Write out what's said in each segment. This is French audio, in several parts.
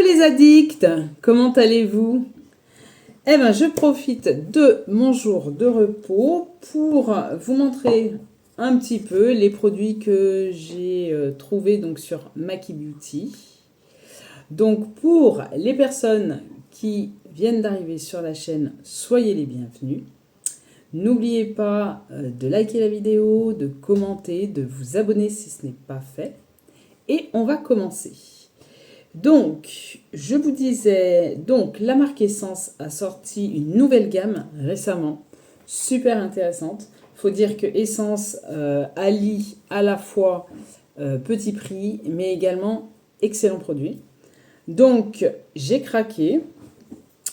les addicts, comment allez-vous? Eh bien, je profite de mon jour de repos pour vous montrer un petit peu les produits que j'ai trouvés donc, sur Maki Beauty. Donc, pour les personnes qui viennent d'arriver sur la chaîne, soyez les bienvenus. N'oubliez pas de liker la vidéo, de commenter, de vous abonner si ce n'est pas fait. Et on va commencer. Donc, je vous disais, donc la marque Essence a sorti une nouvelle gamme récemment, super intéressante. Il faut dire que Essence allie à la fois petit prix, mais également excellent produit. Donc, j'ai craqué.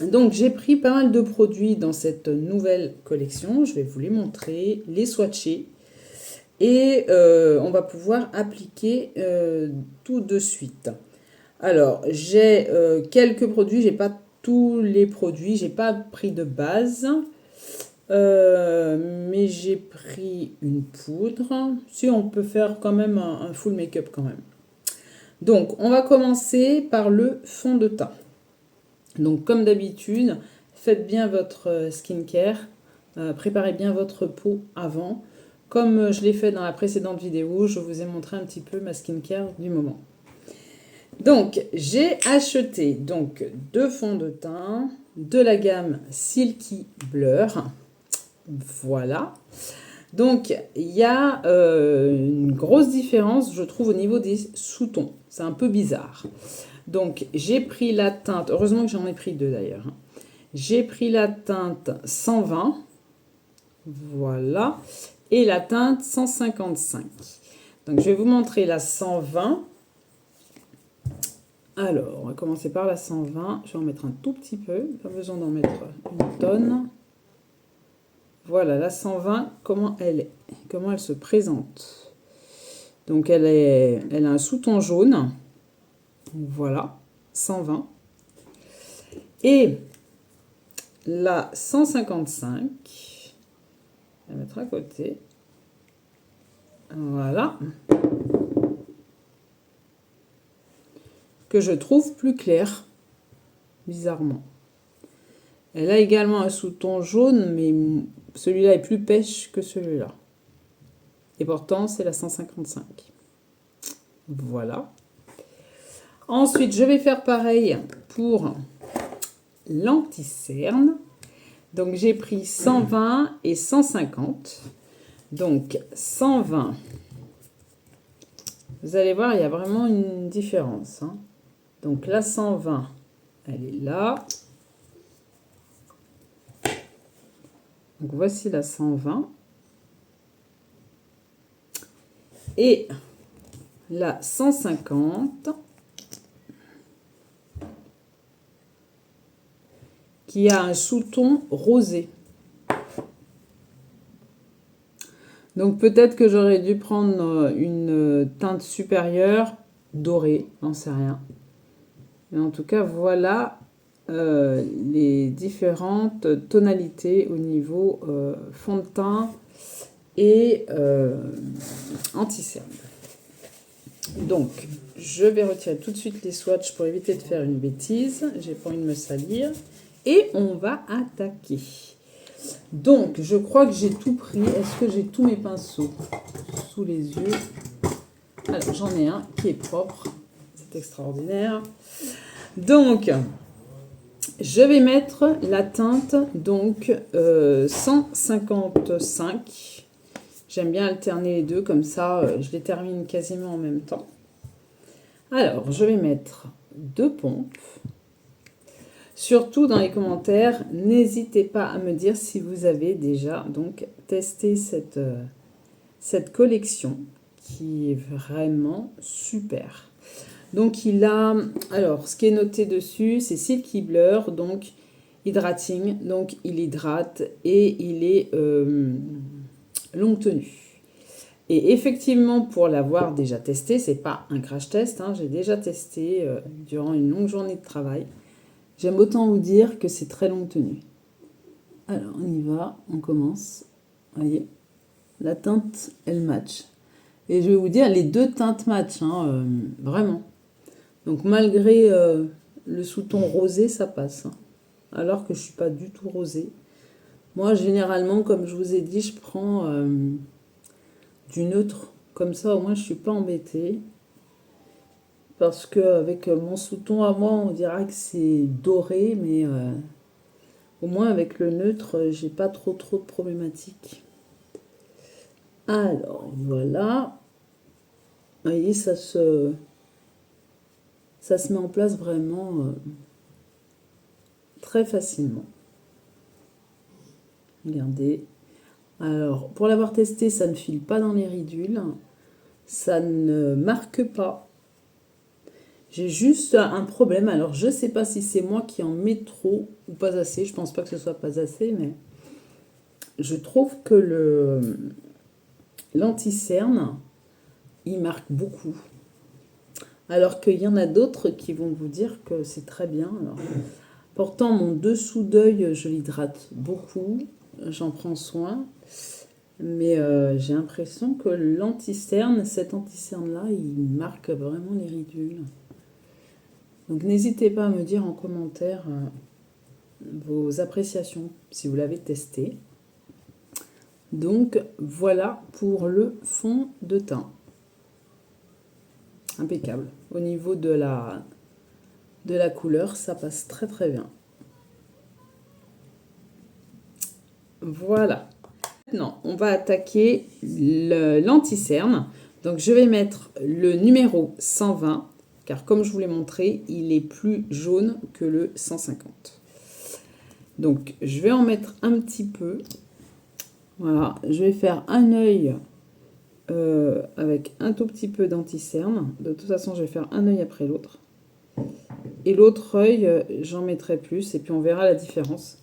Donc, j'ai pris pas mal de produits dans cette nouvelle collection. Je vais vous les montrer, les swatcher. Et on va pouvoir appliquer tout de suite. Alors, j'ai quelques produits, j'ai pas tous les produits, j'ai pas pris de base, mais j'ai pris une poudre. Si on peut faire quand même un full make-up quand même. Donc, on va commencer par le fond de teint. Donc, comme d'habitude, faites bien votre skincare, préparez bien votre peau avant. Comme je l'ai fait dans la précédente vidéo, je vous ai montré un petit peu ma skincare du moment. Donc, j'ai acheté donc 2 fonds de teint de la gamme Silky Blur. Voilà. Donc, il y a une grosse différence, je trouve, au niveau des sous-tons. C'est un peu bizarre. Donc, j'ai pris la teinte, heureusement que j'en ai pris 2 d'ailleurs. J'ai pris la teinte 120, voilà, et la teinte 155. Donc, je vais vous montrer la 120. Alors, on va commencer par la 120. Je vais en mettre un tout petit peu. Pas besoin d'en mettre une tonne. Voilà, la 120, comment elle est. Comment elle se présente. Donc, elle a un sous-ton jaune. Voilà, 120. Et la 155, je vais la mettre à côté. Voilà. Que je trouve plus clair, bizarrement. Elle a également un sous-ton jaune, mais celui-là est plus pêche que celui-là. Et pourtant, c'est la 155. Voilà. Ensuite, je vais faire pareil pour l'anti-cerne. Donc, j'ai pris 120 et 150. Donc, 120. Vous allez voir, il y a vraiment une différence. Hein. Donc, la 120, elle est là. Donc, voici la 120. Et la 150, qui a un sous-ton rosé. Donc, peut-être que j'aurais dû prendre une teinte supérieure, dorée, j'en sais rien. Mais en tout cas, voilà les différentes tonalités au niveau fond de teint et anti-cerne. Donc, je vais retirer tout de suite les swatchs pour éviter de faire une bêtise. J'ai pas envie de me salir. Et on va attaquer. Donc, je crois que j'ai tout pris. Est-ce que j'ai tous mes pinceaux sous les yeux? Alors, j'en ai un qui est propre. C'est extraordinaire. Donc, je vais mettre la teinte donc 155. J'aime bien alterner les deux, comme ça je les termine quasiment en même temps. Alors, je vais mettre 2 pompes. Surtout dans les commentaires, n'hésitez pas à me dire si vous avez déjà donc testé cette collection qui est vraiment super. Donc, il a... Alors, ce qui est noté dessus, c'est Silky Blur, donc hydrating. Donc, il hydrate et il est longue tenue. Et effectivement, pour l'avoir déjà testé, c'est pas un crash test. Hein, j'ai déjà testé durant une longue journée de travail. J'aime autant vous dire que c'est très longue tenue. Alors, on y va. On commence. Vous voyez, la teinte, elle match. Et je vais vous dire, les 2 teintes match, hein, vraiment. Donc, malgré le sous-ton rosé, ça passe. Hein. Alors que je suis pas du tout rosée. Moi, généralement, comme je vous ai dit, je prends du neutre. Comme ça, au moins, je suis pas embêtée. Parce qu'avec mon sous-ton à moi, on dira que c'est doré, mais au moins avec le neutre, j'ai pas trop de problématiques. Alors, voilà. Vous voyez, ça se met en place vraiment très facilement. Regardez. Alors, pour l'avoir testé, ça ne file pas dans les ridules. Ça ne marque pas. J'ai juste un problème. Alors, je ne sais pas si c'est moi qui en mets trop ou pas assez. Je pense pas que ce soit pas assez, mais je trouve que l'anti-cerne, il marque beaucoup. Alors qu'il y en a d'autres qui vont vous dire que c'est très bien. Alors, pourtant, mon dessous d'œil, je l'hydrate beaucoup. J'en prends soin. Mais j'ai l'impression que l'anti-cerne, cet anti-cerne-là, il marque vraiment les ridules. Donc n'hésitez pas à me dire en commentaire vos appréciations si vous l'avez testé. Donc voilà pour le fond de teint. Impeccable. Au niveau de la couleur, ça passe très très bien. Voilà. Maintenant, on va attaquer l'anti-cerne. Donc je vais mettre le numéro 120. Car comme je vous l'ai montré, il est plus jaune que le 150. Donc, je vais en mettre un petit peu. Voilà, je vais faire un œil avec un tout petit peu d'anti-cerne. De toute façon, je vais faire un œil après l'autre. Et l'autre œil, j'en mettrai plus et puis on verra la différence.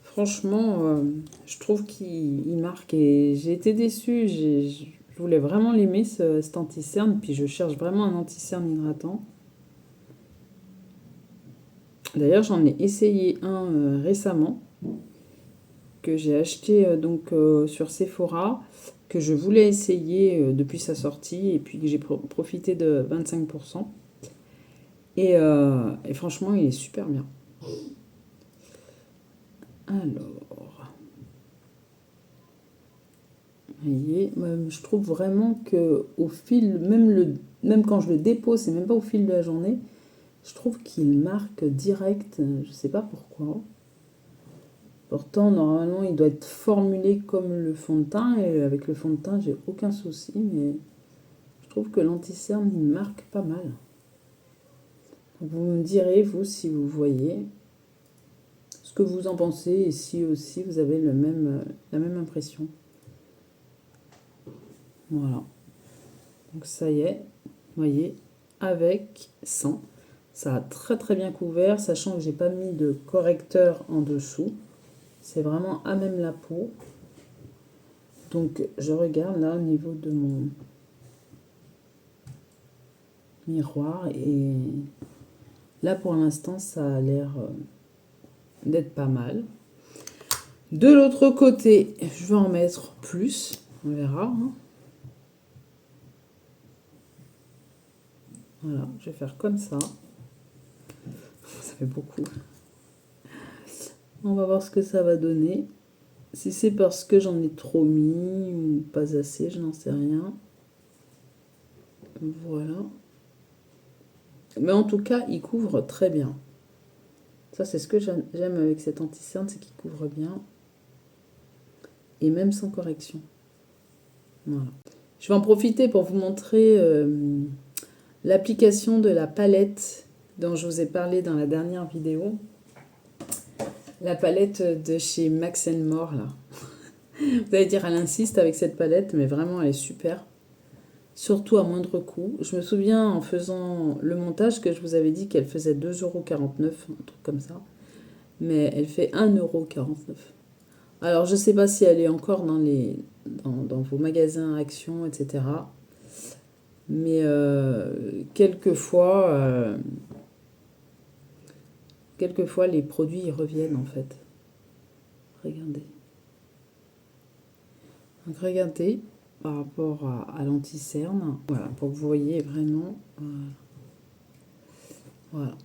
Franchement, je trouve qu'il marque et j'ai été déçue. Je voulais vraiment l'aimer, cet anti-cerne. Puis je cherche vraiment un anti-cerne hydratant. D'ailleurs, j'en ai essayé un récemment que j'ai acheté sur Sephora, que je voulais essayer depuis sa sortie et puis que j'ai profité de 25%. Et franchement, il est super bien. Alors, vous voyez, je trouve vraiment que au fil, même quand je le dépose, c'est même pas au fil de la journée, je trouve qu'il marque direct, je sais pas pourquoi. Pourtant, normalement, il doit être formulé comme le fond de teint, et avec le fond de teint, j'ai aucun souci, mais je trouve que l'anti-cerne, il marque pas mal. Donc, vous me direz, vous, si vous voyez, ce que vous en pensez, et si aussi vous avez la même impression. Voilà. Donc ça y est, vous voyez, avec 100. Ça a très très bien couvert, sachant que j'ai pas mis de correcteur en dessous. C'est vraiment à même la peau. Donc je regarde là au niveau de mon miroir et là pour l'instant ça a l'air d'être pas mal. De l'autre côté, je vais en mettre plus, on verra. Hein. Voilà, je vais faire comme ça. Ça fait beaucoup. On va voir ce que ça va donner. Si c'est parce que j'en ai trop mis ou pas assez, je n'en sais rien. Voilà. Mais en tout cas, il couvre très bien. Ça, c'est ce que j'aime avec cet anti-cerne, c'est qu'il couvre bien. Et même sans correction. Voilà. Je vais en profiter pour vous montrer l'application de la palette dont je vous ai parlé dans la dernière vidéo. La palette de chez Max More, là. Vous allez dire, elle insiste avec cette palette, mais vraiment, elle est super. Surtout à moindre coût. Je me souviens en faisant le montage que je vous avais dit qu'elle faisait 2,49 €, un truc comme ça. Mais elle fait 1,49 €. Alors, je ne sais pas si elle est encore dans vos magasins Action, etc. Mais quelquefois, les produits y reviennent en fait. Regardez. Donc, regardez par rapport à l'anti-cerne. Voilà, pour que vous voyez vraiment. Voilà.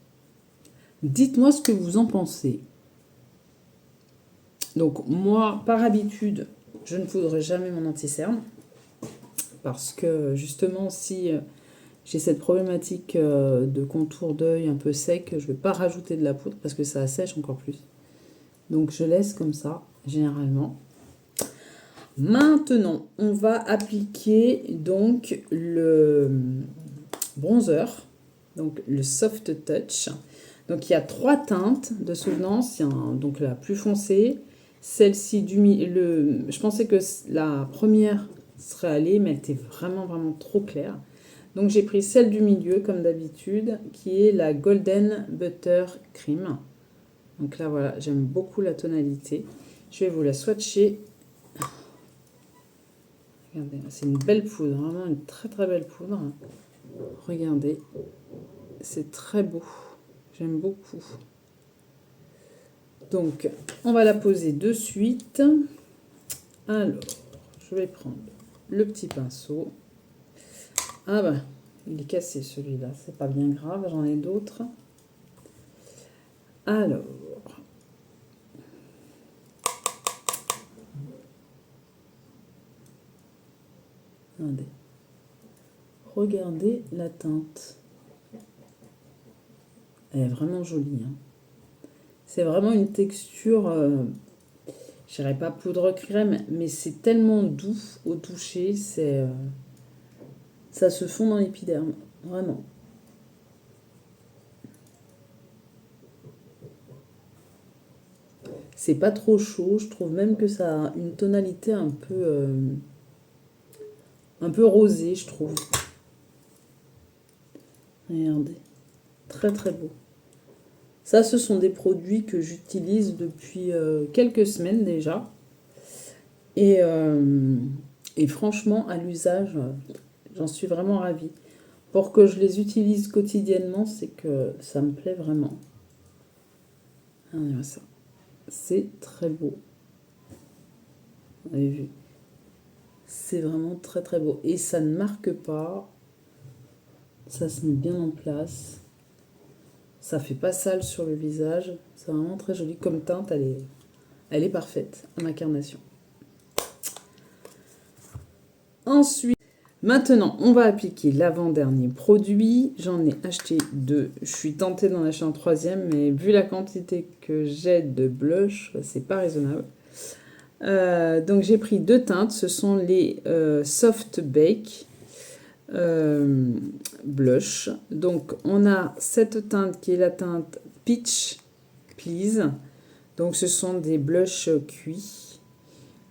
Dites-moi ce que vous en pensez. Donc moi, par habitude, je ne poudre jamais mon anti-cerne. Parce que justement, si j'ai cette problématique de contour d'œil un peu sec, je ne vais pas rajouter de la poudre parce que ça assèche encore plus. Donc je laisse comme ça, généralement. Maintenant, on va appliquer donc le bronzer, donc le Soft Touch. Donc il y a 3 teintes de souvenance. Il y a donc la plus foncée, celle-ci du milieu. Je pensais que la première serait allée, mais elle était vraiment trop claire. Donc j'ai pris celle du milieu comme d'habitude, qui est la Golden Butter Cream. Donc là voilà, j'aime beaucoup la tonalité. Je vais vous la swatcher. Regardez, c'est une belle poudre, vraiment une très belle poudre. Regardez, c'est très beau, j'aime beaucoup. Donc, on va la poser de suite. Alors, je vais prendre le petit pinceau. Ah ben, il est cassé celui-là, c'est pas bien grave, j'en ai d'autres. Alors, regardez la teinte. Elle est vraiment jolie. Hein. C'est vraiment une texture, je dirais pas poudre crème, mais c'est tellement doux au toucher, ça se fond dans l'épiderme, vraiment. C'est pas trop chaud, je trouve même que ça a une tonalité un peu rosée, je trouve. Regardez, très beau. Ça, ce sont des produits que j'utilise depuis quelques semaines déjà. Et franchement, à l'usage, j'en suis vraiment ravie. Pour que je les utilise quotidiennement, c'est que ça me plaît vraiment. Regardez ça. C'est très beau. Vous avez vu? C'est vraiment très beau. Et ça ne marque pas. Ça se met bien en place. Ça fait pas sale sur le visage. C'est vraiment très joli. Comme teinte, elle est parfaite à ma carnation. Ensuite, maintenant, on va appliquer l'avant-dernier produit. J'en ai acheté 2. Je suis tentée d'en acheter un 3e, mais vu la quantité que j'ai de blush, c'est pas raisonnable. Donc j'ai pris 2 teintes. Ce sont les Soft Bake blush. Donc on a cette teinte qui est la teinte Peach Please. Donc ce sont des blushs cuits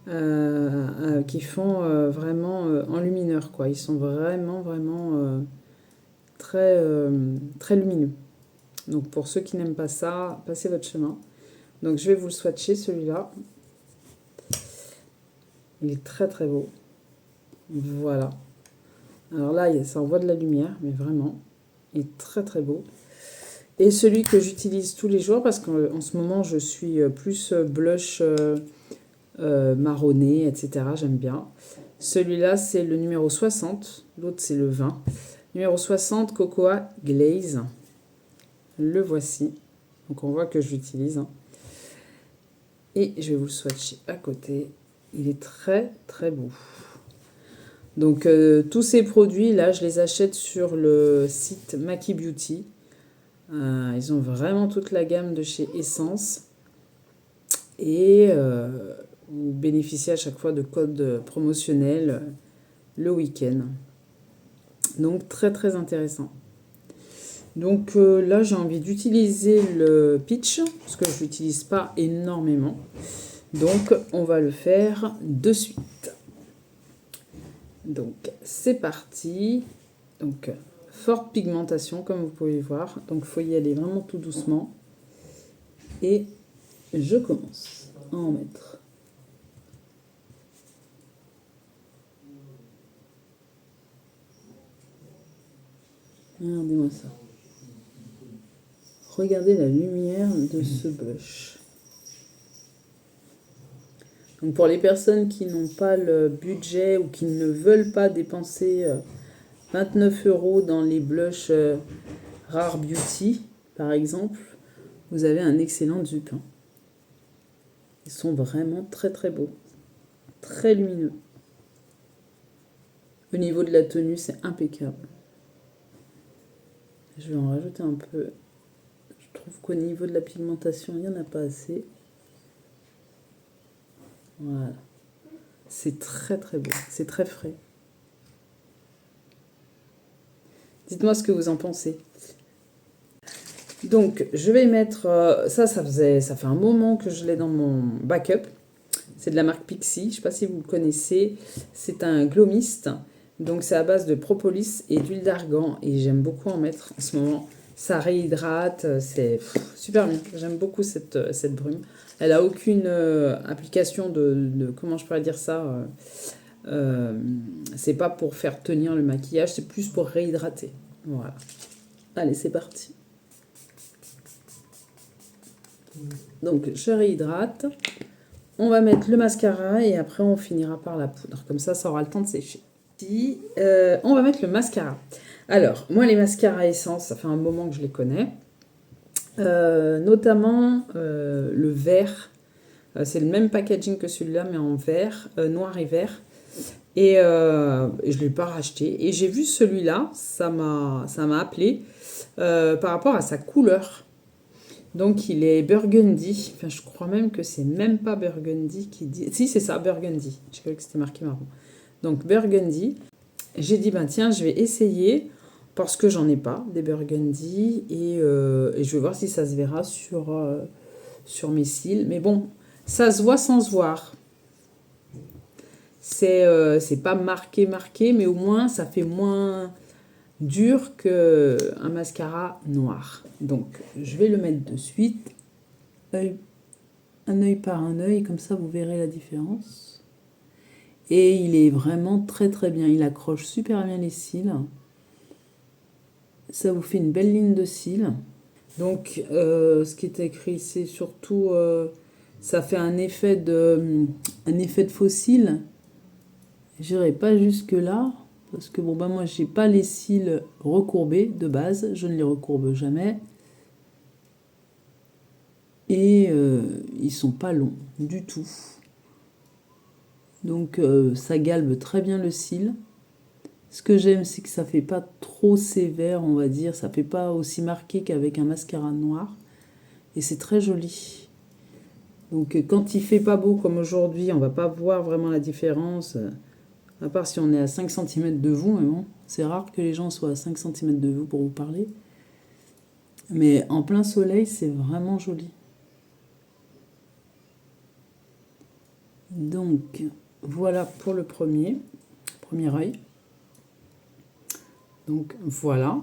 qui font vraiment enlumineur quoi. Ils sont vraiment très lumineux. Donc pour ceux qui n'aiment pas ça, passez votre chemin. Donc je vais vous le swatcher celui-là. Il est très beau. Voilà. Alors là, ça envoie de la lumière, mais vraiment, il est très beau. Et celui que j'utilise tous les jours, parce qu'en ce moment, je suis plus blush marronné, etc. J'aime bien. Celui-là, c'est le numéro 60. L'autre, c'est le 20. Numéro 60, Cocoa Glaze. Le voici. Donc, on voit que je l'utilise. Hein. Et je vais vous le swatcher à côté. Il est très beau. Donc tous ces produits là, je les achète sur le site Maki Beauty. Ils ont vraiment toute la gamme de chez Essence. Et vous bénéficiez à chaque fois de codes promotionnels le week-end. Donc très intéressant. Donc là, j'ai envie d'utiliser le Peach, parce que je ne l'utilise pas énormément. Donc on va le faire de suite. Donc c'est parti. Donc forte pigmentation comme vous pouvez voir. Donc il faut y aller vraiment tout doucement. Et je commence à en mettre. Regardez-moi ça. Regardez la lumière de ce blush. Donc pour les personnes qui n'ont pas le budget ou qui ne veulent pas dépenser 29 € dans les blushs Rare Beauty, par exemple, vous avez un excellent dupe. Hein. Ils sont vraiment très très beaux. Très lumineux. Au niveau de la tenue, c'est impeccable. Je vais en rajouter un peu. Je trouve qu'au niveau de la pigmentation, il n'y en a pas assez. Voilà. C'est très très beau. C'est très frais. Dites-moi ce que vous en pensez. Donc, je vais mettre... ça fait un moment que je l'ai dans mon backup. C'est de la marque Pixi. Je ne sais pas si vous le connaissez. C'est un glow mist. Donc, c'est à base de propolis et d'huile d'argan. Et j'aime beaucoup en mettre en ce moment. Ça réhydrate. C'est super bien. J'aime beaucoup cette brume. Elle n'a aucune application de... Comment je pourrais dire ça c'est pas pour faire tenir le maquillage. C'est plus pour réhydrater. Voilà. Allez, c'est parti. Donc, je réhydrate. On va mettre le mascara et après, on finira par la poudre. Comme ça aura le temps de sécher. On va mettre le mascara. Alors, moi, les mascaras essence, ça fait un moment que je les connais. Notamment le vert. C'est le même packaging que celui-là, mais en vert, noir et vert. Et je ne l'ai pas racheté. Et j'ai vu celui-là, ça m'a appelé par rapport à sa couleur. Donc, il est burgundy. Enfin, je crois même que c'est même pas burgundy qui dit... Si, c'est ça, burgundy. J'ai cru que c'était marqué marron. Donc, burgundy. J'ai dit, ben tiens, je vais essayer parce que j'en ai pas, des burgundy. Et je vais voir si ça se verra sur mes cils. Mais bon, ça se voit sans se voir. C'est pas marqué, mais au moins, ça fait moins dur qu'un mascara noir. Donc, je vais le mettre de suite. Un œil par un œil, comme ça, vous verrez la différence. Et il est vraiment très très bien. Il accroche super bien les cils. Ça vous fait une belle ligne de cils. Donc, ce qui est écrit, c'est surtout... ça fait un effet de faux cils. J'irai pas jusque là. Parce que bon, ben moi, j'ai pas les cils recourbés de base. Je ne les recourbe jamais. Et ils sont pas longs du tout. Donc, ça galbe très bien le cil. Ce que j'aime, c'est que ça fait pas trop sévère, on va dire. Ça fait pas aussi marqué qu'avec un mascara noir. Et c'est très joli. Donc, quand il fait pas beau comme aujourd'hui, on va pas voir vraiment la différence. À part si on est à 5 cm de vous, mais bon, c'est rare que les gens soient à 5 cm de vous pour vous parler. Mais en plein soleil, c'est vraiment joli. Donc, voilà pour le premier œil. Donc, voilà.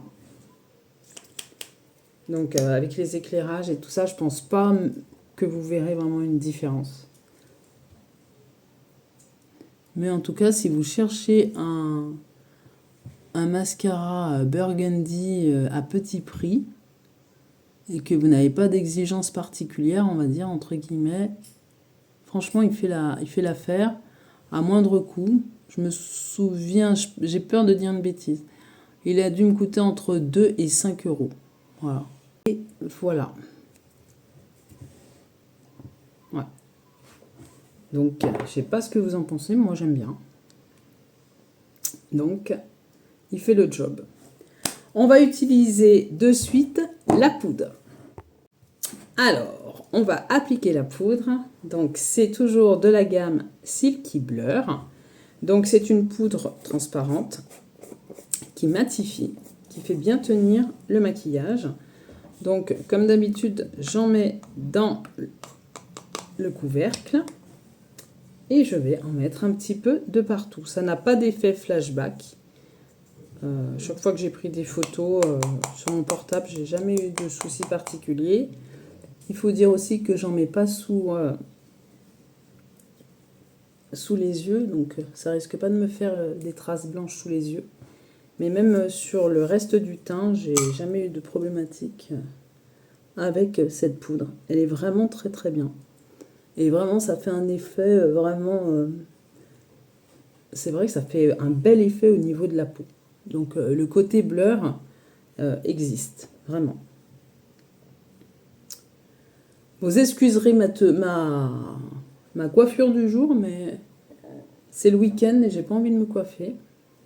Donc, avec les éclairages et tout ça, je pense pas que vous verrez vraiment une différence. Mais en tout cas, si vous cherchez un mascara burgundy à petit prix et que vous n'avez pas d'exigence particulière, on va dire, entre guillemets, franchement, il fait l'affaire à moindre coût. Je me souviens, j'ai peur de dire une bêtise. Il a dû me coûter entre 2 et 5 euros. Voilà. Et voilà. Ouais. Donc, je sais pas ce que vous en pensez, mais moi j'aime bien. Donc, il fait le job. On va utiliser de suite la poudre. Alors, on va appliquer la poudre. Donc, c'est toujours de la gamme Silky Blur. Donc, c'est une poudre transparente qui matifie, qui fait bien tenir le maquillage. Donc, comme d'habitude, j'en mets dans le couvercle. Et je vais en mettre un petit peu de partout. Ça n'a pas d'effet flashback. Chaque fois que j'ai pris des photos sur mon portable, j'ai jamais eu de soucis particuliers. Il faut dire aussi que j'en mets pas sous les yeux, donc ça risque pas de me faire des traces blanches sous les yeux. Mais même sur le reste du teint, j'ai jamais eu de problématique avec cette poudre. Elle est vraiment très très bien. Et vraiment, ça fait un effet vraiment... c'est vrai que ça fait un bel effet au niveau de la peau. Donc le côté blur existe, vraiment. Vous excuserez ma coiffure du jour, mais c'est le week-end et j'ai pas envie de me coiffer.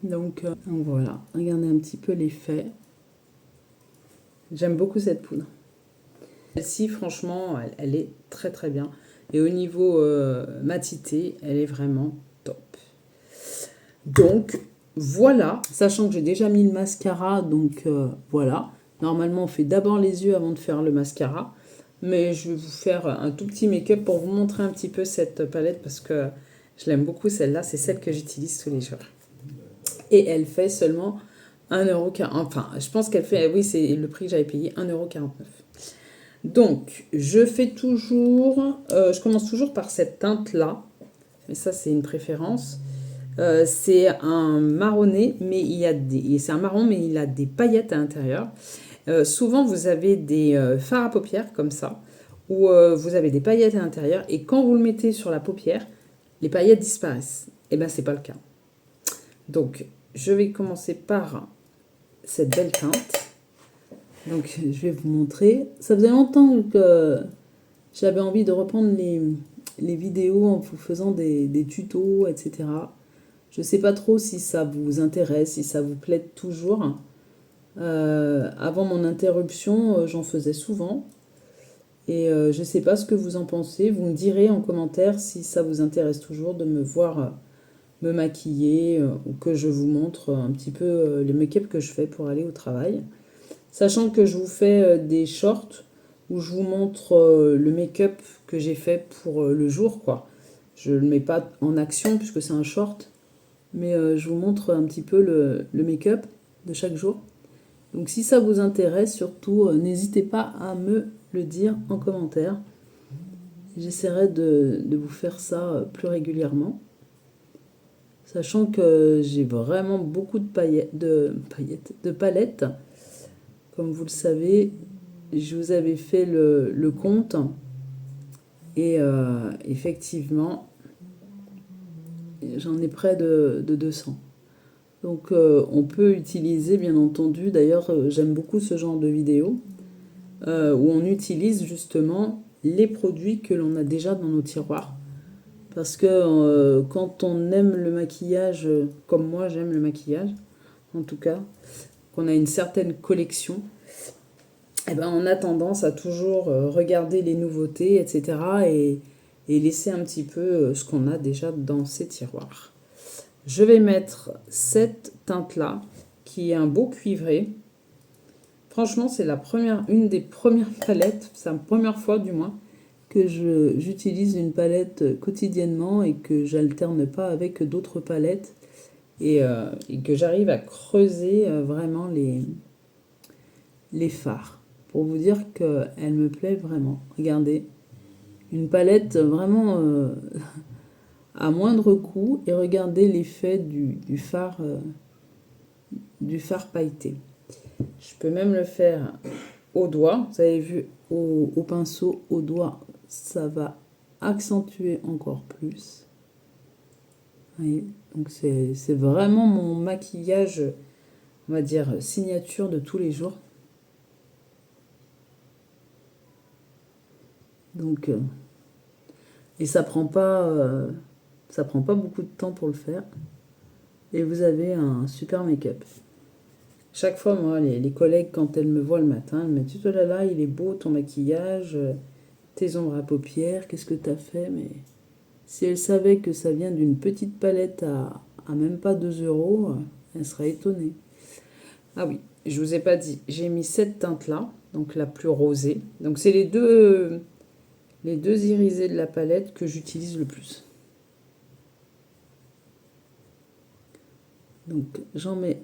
Donc voilà, regardez un petit peu l'effet. J'aime beaucoup cette poudre. Celle-ci, franchement, elle est très très bien. Et au niveau matité, elle est vraiment top. Donc voilà, sachant que j'ai déjà mis le mascara, donc voilà. Normalement, on fait d'abord les yeux avant de faire le mascara. Mais je vais vous faire un tout petit make-up pour vous montrer un petit peu cette palette parce que je l'aime beaucoup celle-là. C'est celle que j'utilise tous les jours. Et elle fait seulement 1,40 €. Enfin, je pense qu'elle fait, oui, c'est le prix que j'avais payé, 1,49 €. Donc, je commence toujours par cette teinte-là. Mais ça, c'est une préférence. C'est un marronné, mais c'est un marron, mais il a des paillettes à l'intérieur. Souvent, vous avez des fards à paupières comme ça, où vous avez des paillettes à l'intérieur, et quand vous le mettez sur la paupière, les paillettes disparaissent. Et bien, c'est pas le cas. Donc, je vais commencer par cette belle teinte. Donc, je vais vous montrer. Ça faisait longtemps que j'avais envie de reprendre les vidéos en vous faisant des tutos, etc. Je ne sais pas trop si ça vous intéresse, si ça vous plaît toujours. Avant mon interruption, j'en faisais souvent. Et je ne sais pas ce que vous en pensez. Vous me direz en commentaire si ça vous intéresse toujours de me voir me maquiller ou que je vous montre un petit peu les make-up que je fais pour aller au travail. Sachant que je vous fais des shorts où je vous montre le make-up que j'ai fait pour le jour, quoi. Je ne le mets pas en action puisque c'est un short, mais je vous montre un petit peu le make-up de chaque jour. Donc si ça vous intéresse, surtout, n'hésitez pas à me le dire en commentaire. J'essaierai de vous faire ça plus régulièrement. Sachant que j'ai vraiment beaucoup de palettes. Comme vous le savez, je vous avais fait le compte. Et effectivement, j'en ai près de 200. Donc on peut utiliser, bien entendu, d'ailleurs j'aime beaucoup ce genre de vidéo, où on utilise justement les produits que l'on a déjà dans nos tiroirs. Parce que quand on aime le maquillage, comme moi j'aime le maquillage, en tout cas, qu'on a une certaine collection, eh ben, on a tendance à toujours regarder les nouveautés, etc. et laisser un petit peu ce qu'on a déjà dans ces tiroirs. Je vais mettre cette teinte-là, qui est un beau cuivré. Franchement, c'est une des premières palettes, c'est la première fois du moins, que j'utilise une palette quotidiennement et que j'alterne pas avec d'autres palettes et que j'arrive à creuser vraiment les fards pour vous dire qu'elle me plaît vraiment. Regardez, une palette vraiment à moindre coût et regardez l'effet du fard pailleté. Je peux même le faire au doigt. Vous avez vu au pinceau, au doigt, ça va accentuer encore plus. Vous voyez, donc c'est vraiment mon maquillage, on va dire, signature de tous les jours. Donc, et ça prend pas beaucoup de temps pour le faire. Et vous avez un super make-up. Chaque fois, moi, les collègues, quand elles me voient le matin, elles me disent « Oh là là, il est beau ton maquillage, tes ombres à paupières, qu'est-ce que t'as fait ?» Mais si elles savaient que ça vient d'une petite palette à même pas 2 €, elles seraient étonnées. Ah oui, je vous ai pas dit, j'ai mis cette teinte-là, donc la plus rosée. Donc c'est les deux irisés de la palette que j'utilise le plus. Donc j'en mets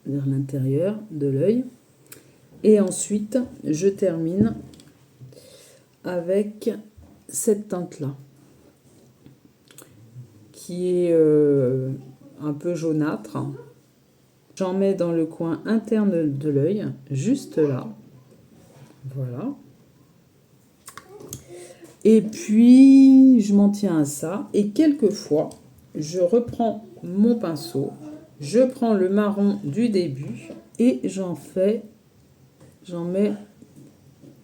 vers l'intérieur de l'œil. Et ensuite, je termine avec cette teinte-là, qui est un peu jaunâtre. J'en mets dans le coin interne de l'œil, juste là. Voilà. Et puis, je m'en tiens à ça. Et quelquefois, je reprends mon pinceau, je prends le marron du début et j'en mets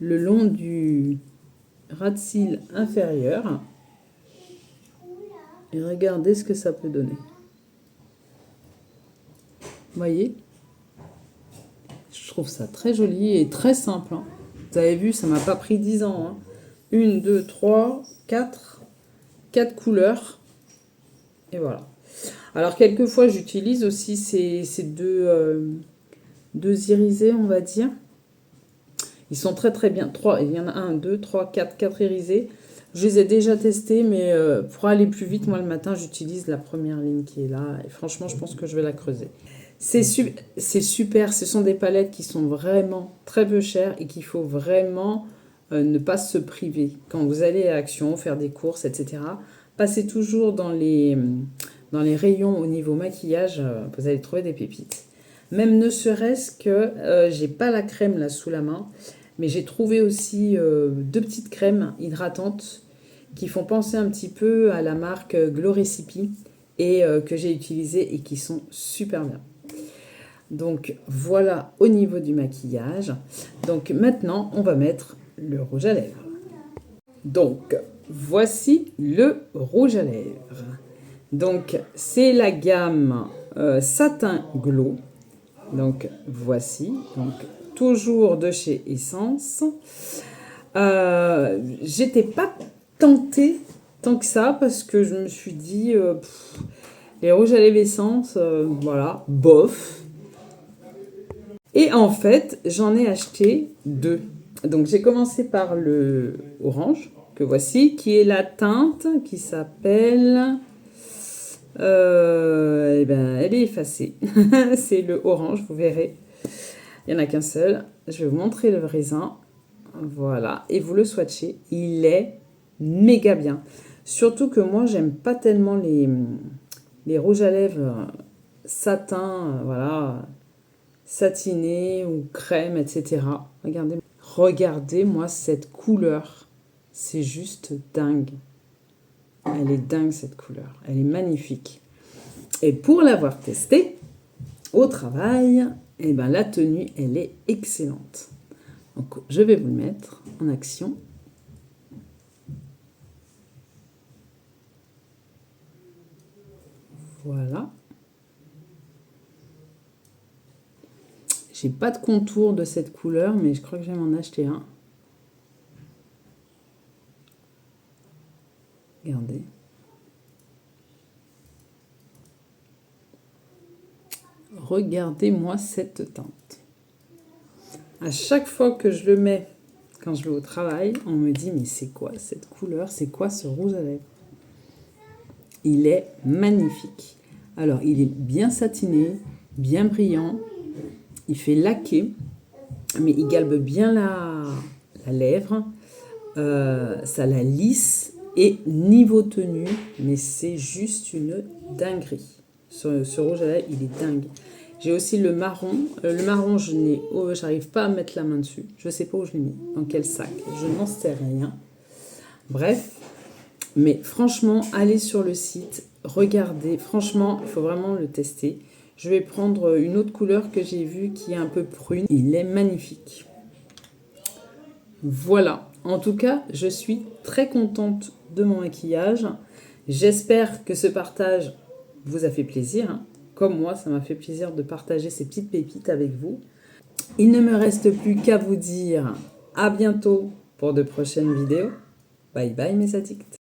le long du ras de cils inférieur. Et regardez ce que ça peut donner. Vous voyez? Je trouve ça très joli et très simple. Hein. Vous avez vu, ça m'a pas pris 10 ans. Hein. 1, 2, 3, 4. 4 couleurs. Et voilà. Alors, quelquefois, j'utilise aussi ces deux irisés, on va dire. Ils sont très très bien. 3, il y en a 1, 2, 3, 4, 4 irisés. Je les ai déjà testés, mais pour aller plus vite, moi, le matin, j'utilise la première ligne qui est là. Et franchement, je pense que je vais la creuser. C'est super. Ce sont des palettes qui sont vraiment très peu chères et qu'il faut vraiment ne pas se priver. Quand vous allez à Action, faire des courses, etc., passez toujours dans les rayons au niveau maquillage. Vous allez trouver des pépites. Même ne serait-ce que, j'ai pas la crème là sous la main, mais j'ai trouvé aussi 2 petites crèmes hydratantes qui font penser un petit peu à la marque Glow Recipe et que j'ai utilisées et qui sont super bien. Donc voilà au niveau du maquillage. Donc maintenant, on va mettre le rouge à lèvres. Donc voici le rouge à lèvres. Donc c'est la gamme Satin Glow. Donc voici, donc toujours de chez Essence. J'étais pas tentée tant que ça parce que je me suis dit les rouges à lèvres Essence, voilà, bof. Et en fait, j'en ai acheté 2. Donc j'ai commencé par le orange que voici, qui est la teinte qui s'appelle elle est effacée. C'est le orange, vous verrez. Il n'y en a qu'un seul. Je vais vous montrer le raisin. Voilà. Et vous le swatchez. Il est méga bien. Surtout que moi, j'aime pas tellement les rouges à lèvres satin, voilà, satiné ou crème, etc. Regardez-moi cette couleur. C'est juste dingue. Elle est dingue cette couleur. Elle est magnifique. Et pour l'avoir testée au travail, la tenue, elle est excellente. Donc, je vais vous le mettre en action. Voilà. J'ai pas de contour de cette couleur, mais je crois que je vais m'en acheter un. Regardez. Regardez-moi cette teinte. À chaque fois que je le mets, quand je vais au travail, on me dit mais c'est quoi cette couleur? C'est quoi ce rouge à lèvres? Il est magnifique. Alors, il est bien satiné, bien brillant. Il fait laquer, mais il galbe bien la lèvre. Ça la lisse. Et niveau tenue, mais c'est juste une dinguerie. Ce rouge à lèvres, il est dingue. J'ai aussi le marron. Le marron, j'arrive pas à mettre la main dessus. Je sais pas où je l'ai mis, dans quel sac. Je n'en sais rien. Bref, mais franchement, allez sur le site, regardez. Franchement, il faut vraiment le tester. Je vais prendre une autre couleur que j'ai vue qui est un peu prune. Il est magnifique. Voilà. En tout cas, je suis très contente de mon maquillage. J'espère que ce partage vous a fait plaisir. Hein. Comme moi, ça m'a fait plaisir de partager ces petites pépites avec vous. Il ne me reste plus qu'à vous dire à bientôt pour de prochaines vidéos. Bye bye mes addicts.